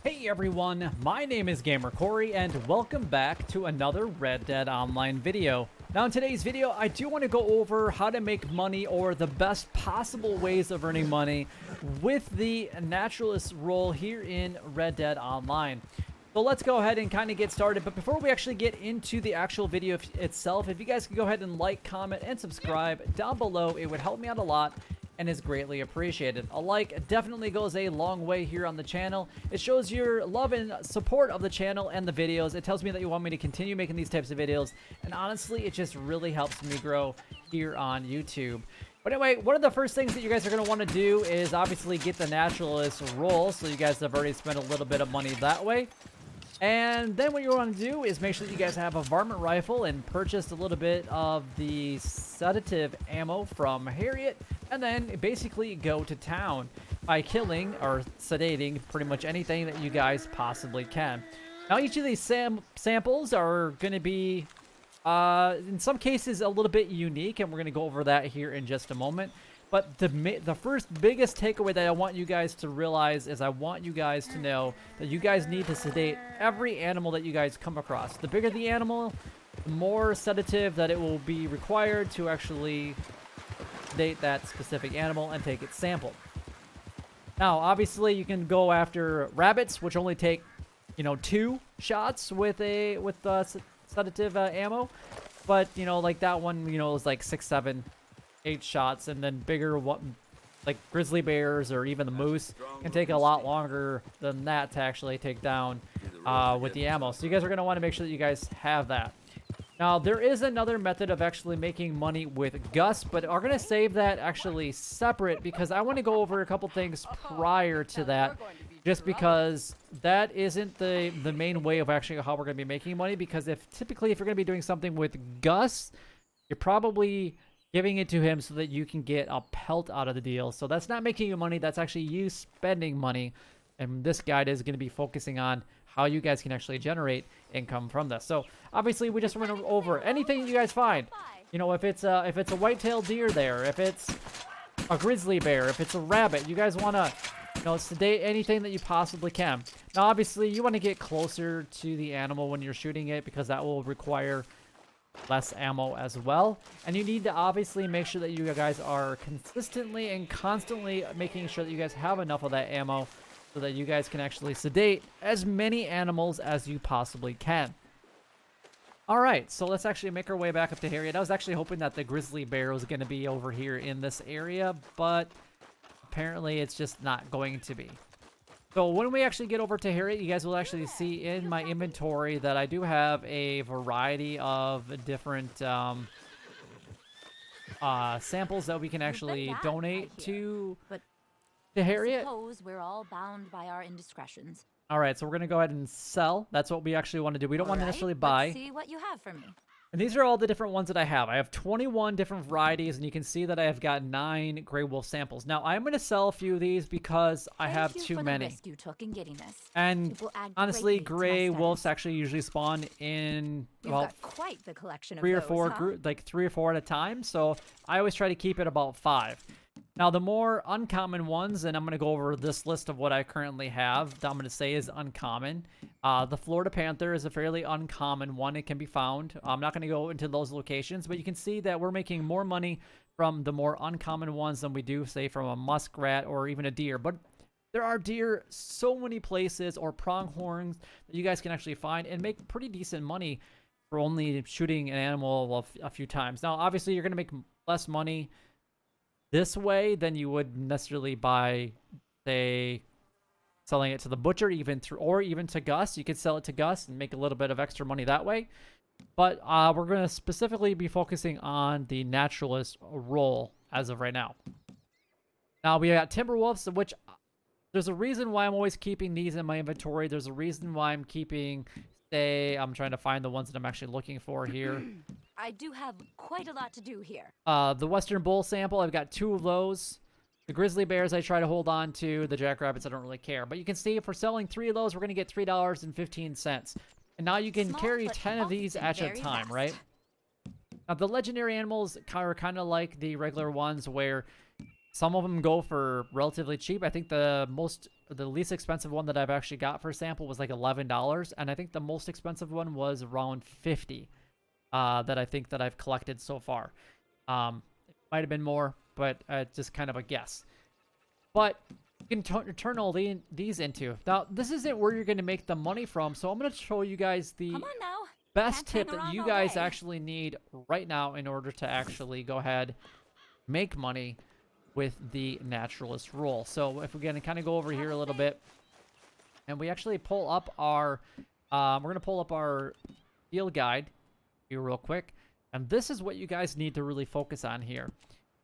Hey everyone, my name is Gamer Corey and welcome back to another Red Dead Online video. Now in today's video, I do want to go over how to make money or the best possible ways of earning money with the Naturalist role here in Red Dead Online. So let's go ahead and kind of get started, but before we actually get into the actual video itself, if you guys could go ahead and like, comment, and subscribe down below, it would help me out a lot and is greatly appreciated. A like definitely goes a long way here on the channel. It shows your love and support of the channel and the videos. It tells me that you want me to continue making these types of videos, and honestly, it just really helps me grow here on YouTube. But anyway, one of the first things that you guys are going to want to do is obviously get the Naturalist role, so you guys have already spent a little bit of money that way. And then what you want to do is make sure that you guys have a varmint rifle and purchase a little bit of the sedative ammo from Harriet, and then basically go to town by killing or sedating pretty much anything that you guys possibly can. Now each of these samples are going to be in some cases a little bit unique, and we're going to go over that here in just a moment. But the first biggest takeaway that I want you guys to realize is I want you guys to know that you guys need to sedate every animal that you guys come across. The bigger the animal, the more sedative that it will be required to actually sedate that specific animal and take its sample. Now, obviously, you can go after rabbits, which only take, 2 shots with sedative ammo. But, like that one, is like 6, 7, 8 shots, and then bigger one like grizzly bears or even the moose can take a lot longer than that to actually take down with the ammo. So you guys are going to want to make sure that you guys have that. Now there is another method of actually making money with Gus, but I'm going to save that actually separate because I want to go over a couple things prior to that, just because that isn't the main way of actually how we're going to be making money. Because if you're going to be doing something with Gus, you're probably giving it to him so that you can get a pelt out of the deal. So that's not making you money, that's actually you spending money. And this guide is going to be focusing on how you guys can actually generate income from this. So obviously we just went over anything you guys find. If it's a white-tailed deer there, if it's a grizzly bear, if it's a rabbit, you guys want to sedate anything that you possibly can. Now obviously you want to get closer to the animal when you're shooting it, because that will require less ammo as well. And you need to obviously make sure that you guys are consistently and constantly making sure that you guys have enough of that ammo so that you guys can actually sedate as many animals as you possibly can. Alright, so let's actually make our way back up to Harriet. I was actually hoping that the grizzly bear was going to be over here in this area, but apparently it's just not going to be. So when we actually get over to Harriet, you guys will actually see in my inventory that I do have a variety of different samples that we can actually donate to Harriet. Suppose we're all bound by our indiscretions. All right, so we're gonna go ahead and sell. That's what we actually want to do. We don't want to necessarily buy. Let's see what you have for me. And these are all the different ones that I have. I have 21 different varieties, and you can see that I have got 9 gray wolf samples. Now, I'm going to sell a few of these because I have too many. Risk you took in getting this. And honestly, gray wolves actually usually spawn in, well, quite the collection of 3 or 4 like 3 or 4 at a time. So I always try to keep it about 5. Now, the more uncommon ones, and I'm going to go over this list of what I currently have, that I'm going to say is uncommon. The Florida Panther is a fairly uncommon one. It can be found. I'm not going to go into those locations, but you can see that we're making more money from the more uncommon ones than we do, say, from a muskrat or even a deer. But there are deer so many places, or pronghorns, that you guys can actually find and make pretty decent money for only shooting an animal a few times. Now, obviously, you're going to make less money this way than you would necessarily by, say, selling it to the butcher, even to Gus. You could sell it to Gus and make a little bit of extra money that way. But we're going to specifically be focusing on the Naturalist role as of right now. Now we got Timberwolves, which there's a reason why I'm always keeping these in my inventory. There's a reason why I'm keeping, say, I'm trying to find the ones that I'm actually looking for here. I do have quite a lot to do here. The Western Bull sample, I've got 2 of those. The grizzly bears I try to hold on to. The jackrabbits I don't really care. But you can see if we're selling 3 of those, we're going to get $3.15. And now you can carry 10 of these at a time, right? Now the legendary animals are kind of like the regular ones, where some of them go for relatively cheap. I think the most the least expensive one that I've actually got for a sample was like $11, and I think the most expensive one was around 50 that I think that I've collected so far. It might have been more, but just kind of a guess. But you can turn all these into. Now, this isn't where you're going to make the money from, so I'm going to show you guys the Come on now. best Can't hang tip that around you all guys day. actually need right now in order to actually go ahead make money with the naturalist rule. So if we're going to kind of go over here a little bit, and we actually pull up our, we're going to pull up our field guide here real quick. And this is what you guys need to really focus on here.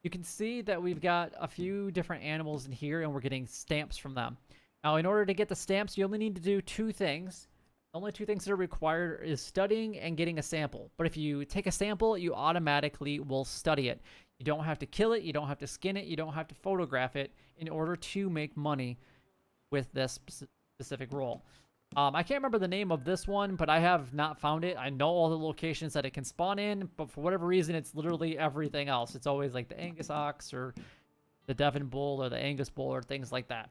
You can see that we've got a few different animals in here, and we're getting stamps from them. Now, in order to get the stamps, you only need to do two things. The only two things that are required is studying and getting a sample. But if you take a sample, you automatically will study it. You don't have to kill it. You don't have to skin it. You don't have to photograph it in order to make money with this specific role. I can't remember the name of this one, but I have not found it. I know all the locations that it can spawn in, but for whatever reason, it's literally everything else. It's always like the Angus ox or the Devon bull or the Angus bull or things like that.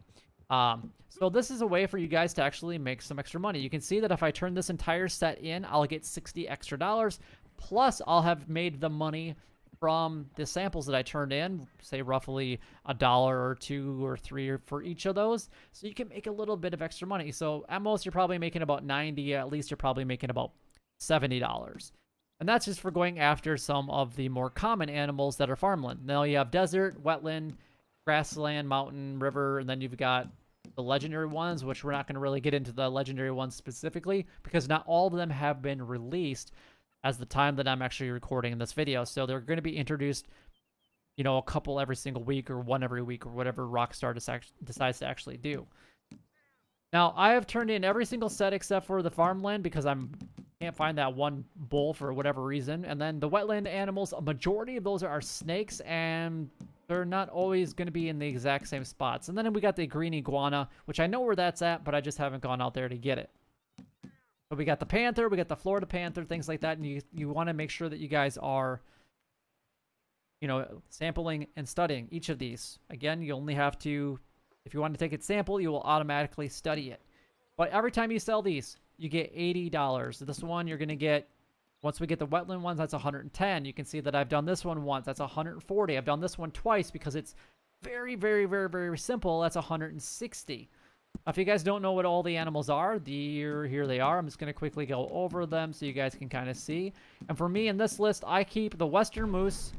So this is a way for you guys to actually make some extra money. You can see that if I turn this entire set in, I'll get $60 extra, plus I'll have made the money from the samples that I turned in, say roughly $1 or $2 or $3 for each of those. So you can make a little bit of extra money. So at most, you're probably making about $90. At least you're probably making about $70. And that's just for going after some of the more common animals that are farmland. Now you have desert, wetland, grassland, mountain, river, and then you've got the legendary ones, which we're not going to really get into the legendary ones specifically because not all of them have been released as the time that I'm actually recording in this video. So they're going to be introduced, you know, a couple every single week or one every week or whatever Rockstar decides to actually do. Now, I have turned in every single set except for the farmland because I can't find that one bull for whatever reason. And then the wetland animals, a majority of those are snakes, and they're not always going to be in the exact same spots. And then we got the green iguana, which I know where that's at, but I just haven't gone out there to get it. But we got the panther, we got the Florida panther, things like that, and you want to make sure that you guys are, you know, sampling and studying each of these. Again, you only have to, if you want to take a sample, you will automatically study it. But every time you sell these, you get $80. This one you're going to get, once we get the wetland ones, that's 110. You can see that I've done this one once, that's 140. I've done this one twice because it's very, very, very, very simple. That's 160. If you guys don't know what all the animals are, here they are. I'm just going to quickly go over them so you guys can kind of see. And for me in this list, I keep the western moose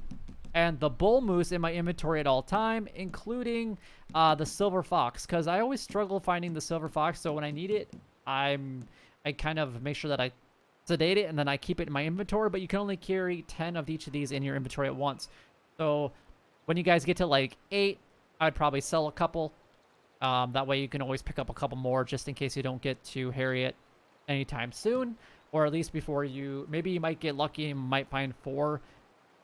and the bull moose in my inventory at all time, including the silver fox, because I always struggle finding the silver fox. So when I need it, I kind of make sure that I sedate it and then I keep it in my inventory. But you can only carry 10 of each of these in your inventory at once. So when you guys get to like 8, I'd probably sell a couple. That way you can always pick up a couple more just in case you don't get to Harriet anytime soon. Or at least before you, maybe you might get lucky and might find 4,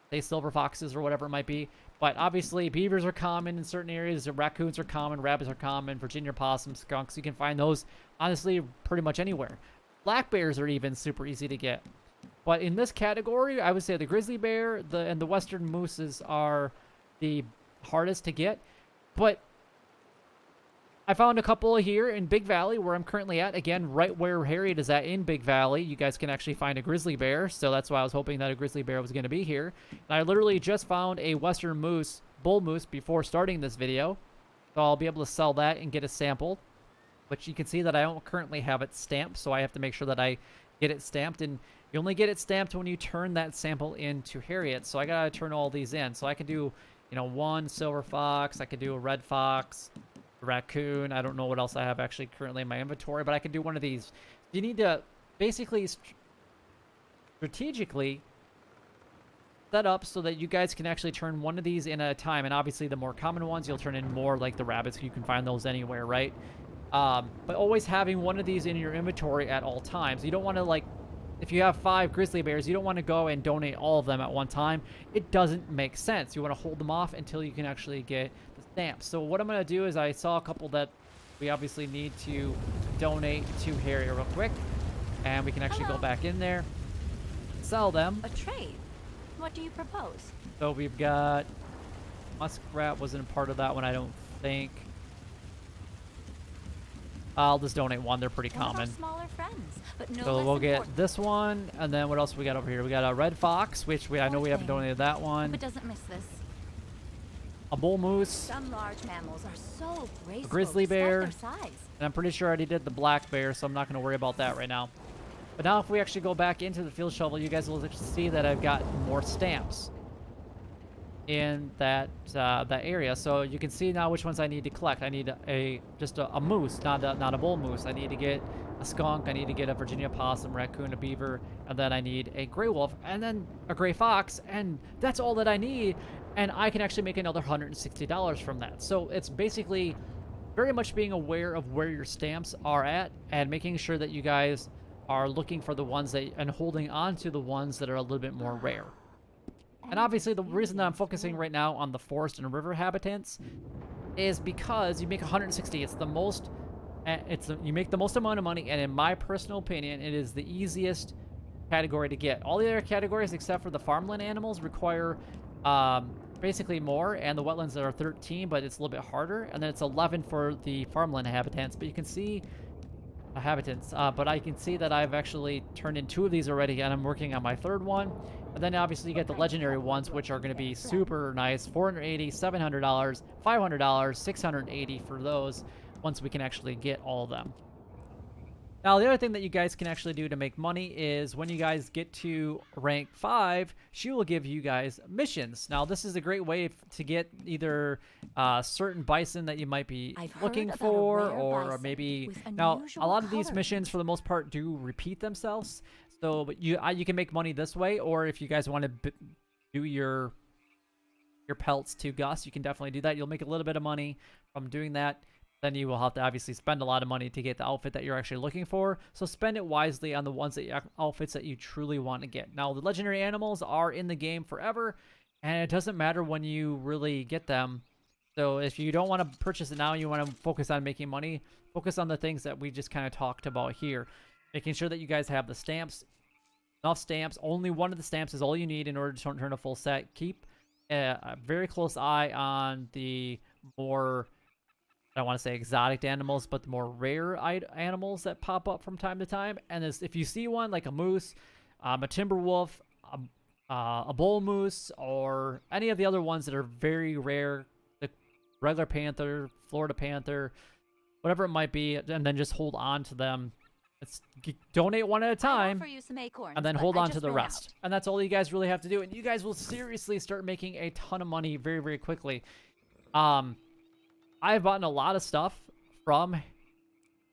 say, silver foxes or whatever it might be. But obviously beavers are common in certain areas, raccoons are common, rabbits are common, Virginia possums, skunks. You can find those, honestly, pretty much anywhere. Black bears are even super easy to get. But in this category, I would say the grizzly bear and the western mooses are the hardest to get. But I found a couple here in Big Valley where I'm currently at. Again, right where Harriet is at in Big Valley. You guys can actually find a grizzly bear. So that's why I was hoping that a grizzly bear was going to be here. And I literally just found a western moose, bull moose, before starting this video. So I'll be able to sell that and get a sample. But you can see that I don't currently have it stamped. So I have to make sure that I get it stamped. And you only get it stamped when you turn that sample into Harriet. So I got to turn all these in. So I can do, you know, one silver fox. I could do a red fox. Raccoon. I don't know what else I have actually currently in my inventory, but I can do one of these. You need to basically strategically set up so that you guys can actually turn one of these in at a time. And obviously the more common ones, you'll turn in more, like the rabbits. You can find those anywhere, right? But always having one of these in your inventory at all times. You don't want to, like, if you have 5 grizzly bears, you don't want to go and donate all of them at one time. It doesn't make sense. You want to hold them off until you can actually get the stamps. So what I'm going to do is I saw a couple that we obviously need to donate to Harriet real quick. And we can actually go back in there, sell them. A trade? What do you propose? So we've got muskrat wasn't a part of that one, I don't think. I'll just donate one. They're pretty One of our common. smaller friends, but no So less we'll get important. this one, and then what else we got over here? We got a red fox, which I know Poor we haven't thing. donated that Hope one. it doesn't miss this. A bull moose, Some large mammals are so graceful grizzly despite bear. their size. and I'm pretty sure I already did the black bear, so I'm not going to worry about that right now. But now if we actually go back into the field shovel, you guys will see that I've got more stamps in that that area. So you can see now which ones I need to collect. I need just a moose, not a bull moose. I need to get a skunk. I need to get a Virginia possum, raccoon, a beaver, and then I need a gray wolf, and then a gray fox, and that's all that I need. And I can actually make another $160 from that. So it's basically very much being aware of where your stamps are at and making sure that you guys are looking for the ones that and holding on to the ones that are a little bit more rare. And obviously the reason that I'm focusing right now on the forest and river habitats is because you make 160. It's the most you make the most amount of money, and in my personal opinion, it is the easiest category to get. All the other categories except for the farmland animals require basically more, and the wetlands that are 13, but it's a little bit harder, and then it's 11 for the farmland habitats. But you can see but I can see that I've actually turned in 2 of these already, and I'm working on my 3rd one. And then obviously you get the legendary ones, which are going to be super nice. $480, $700, $500, $680 for those once we can actually get all of them. Now, the other thing that you guys can actually do to make money is when you guys get to rank 5, she will give you guys missions. Now, this is a great way to get either certain bison that you might be looking for, or maybe... Now, a lot of these missions, for the most part, do repeat themselves. So but you can make money this way, or if you guys want to do your pelts to Gus, you can definitely do that. You'll make a little bit of money from doing that. Then you will have to obviously spend a lot of money to get the outfit that you're actually looking for. So spend it wisely on the outfits that you truly want to get. Now, the legendary animals are in the game forever, and it doesn't matter when you really get them. So if you don't want to purchase it now, you want to focus on making money, focus on the things that we just kind of talked about here. Making sure that you guys have the stamps, enough stamps. Only one of the stamps is all you need in order to turn a full set. Keep a very close eye on the more... I don't want to say exotic animals, but the more rare animals that pop up from time to time. And if you see one like a moose, a timber wolf, a bull moose, or any of the other ones that are very rare, the regular panther, Florida panther, whatever it might be, and then just hold on to them. Donate one at a time, Acorns, and then hold on to the rest. And that's all you guys really have to do. And you guys will seriously start making a ton of money very, very quickly. I've bought a lot of stuff from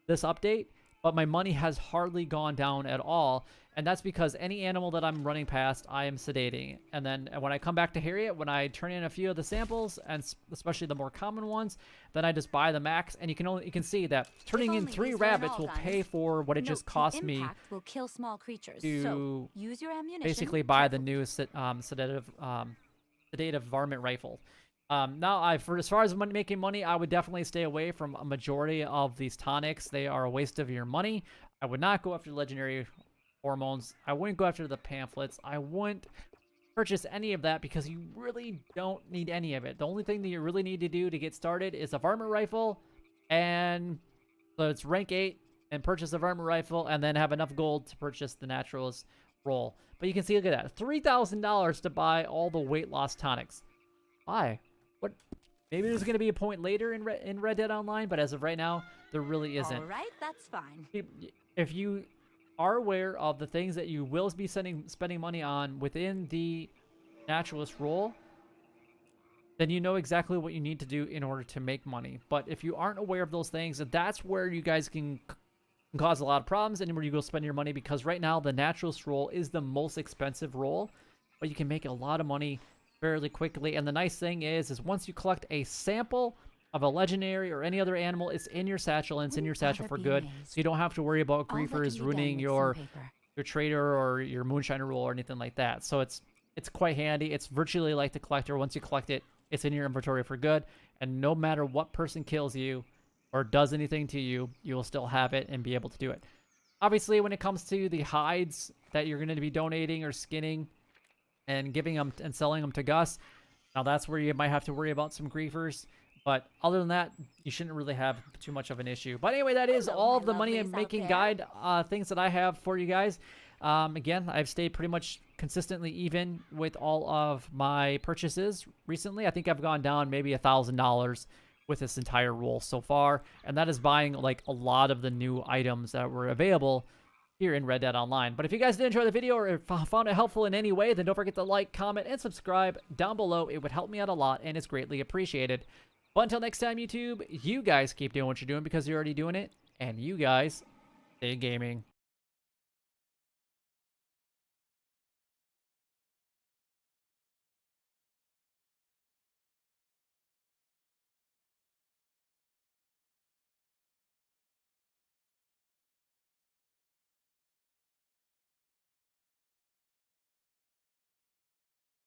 this update, but my money has hardly gone down at all. And that's because any animal that I'm running past, I am sedating. And then when I come back to Harriet, when I turn in a few of the samples, and especially the more common ones, then I just buy the max. And you can see that turning in 3 rabbits will pay for what it just cost me will kill small creatures. to so use your ammunition basically buy the new sedative varmint rifle. Now, as far as making money, I would definitely stay away from a majority of these tonics. They are a waste of your money. I would not go after legendary hormones. I wouldn't go after the pamphlets. I wouldn't purchase any of that because you really don't need any of it. The only thing that you really need to do to get started is a varmint rifle, and so it's rank 8, and purchase a varmint rifle, and then have enough gold to purchase the naturalist roll. But you can see, look at that, $3,000 to buy all the weight loss tonics. Why? What? Maybe there's going to be a point later in Red Dead Online, but as of right now, there really isn't. All right, that's fine. If you are aware of the things that you will be spending money on within the naturalist role, then you know exactly what you need to do in order to make money. But if you aren't aware of those things, that's where you guys can cause a lot of problems and where you go spend your money, because right now the naturalist role is the most expensive role, but you can make a lot of money fairly quickly. And the nice thing is once you collect a sample of a legendary or any other animal, it's in your satchel, and it's in your satchel for good. So you don't have to worry about griefers ruining your trader or your moonshiner roll or anything like that. So it's quite handy. It's virtually like the collector. Once you collect it, it's in your inventory for good. And no matter what person kills you or does anything to you, you will still have it and be able to do it. Obviously, when it comes to the hides that you're going to be donating or skinning and giving them and selling them to Gus, now that's where you might have to worry about some griefers. But other than that, you shouldn't really have too much of an issue. But anyway, that is Hello, all my of the money lovelies out making there. guide things that I have for you guys. Again, I've stayed pretty much consistently even with all of my purchases recently. I think I've gone down maybe $1,000 with this entire roll so far, and that is buying like a lot of the new items that were available here in Red Dead Online. But if you guys did enjoy the video or found it helpful in any way, then don't forget to like, comment, and subscribe down below. It would help me out a lot, and it's greatly appreciated. But until next time, YouTube, you guys keep doing what you're doing because you're already doing it, and you guys stay gaming.